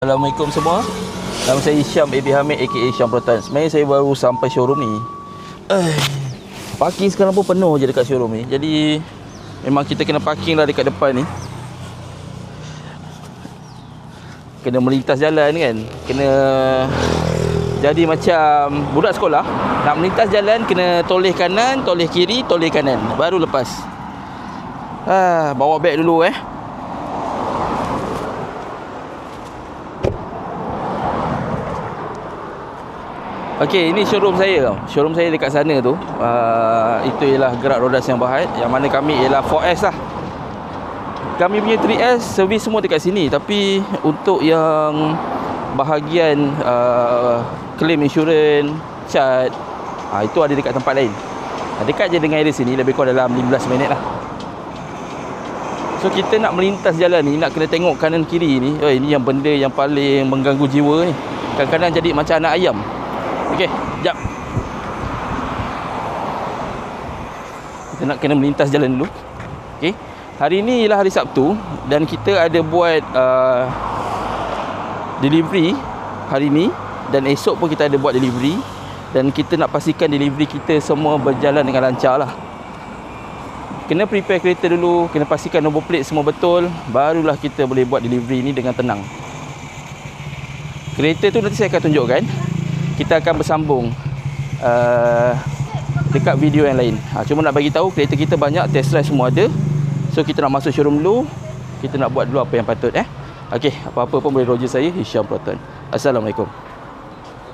Assalamualaikum semua. Nama saya Syam AB Hamid aka Syam Proton. Sebenarnya saya baru sampai showroom ni. Parking sekarang pun penuh je dekat showroom ni. Jadi memang kita kena parking lah dekat depan ni. Kena melintas jalan kan. Kena jadi macam budak sekolah. Nak melintas jalan kena toleh kanan, toleh kiri, toleh kanan. Baru lepas. Bawa beg dulu Okey, ini showroom saya tau. Showroom saya dekat sana tu. Itu ialah Gerak Roda Siang Berhad. Yang mana kami ialah 4S lah. Kami punya 3S servis semua dekat sini. Tapi untuk yang bahagian claim insurans, cat, itu ada dekat tempat lain. Dekat je dengan area sini. Lebih kurang dalam 15 minit lah. So kita nak melintas jalan ni, nak kena tengok kanan kiri ni. Ini yang benda yang paling mengganggu jiwa ni. Kadang-kadang jadi macam anak ayam. Okey, jap. Kita nak kena melintas jalan dulu. Okey. Hari ni ialah hari Sabtu dan kita ada buat delivery hari ni dan esok pun kita ada buat delivery dan kita nak pastikan delivery kita semua berjalan dengan lancar lah. Kena prepare kereta dulu, kena pastikan nombor plate semua betul, barulah kita boleh buat delivery ni dengan tenang. Kereta tu nanti saya akan tunjukkan. Kita akan bersambung dekat video yang lain. Cuma nak bagi tahu kereta kita banyak, test drive semua ada. So kita nak masuk showroom dulu. Kita nak buat dulu apa yang patut. Okey, apa-apa pun boleh roger saya Syam Proton. Assalamualaikum.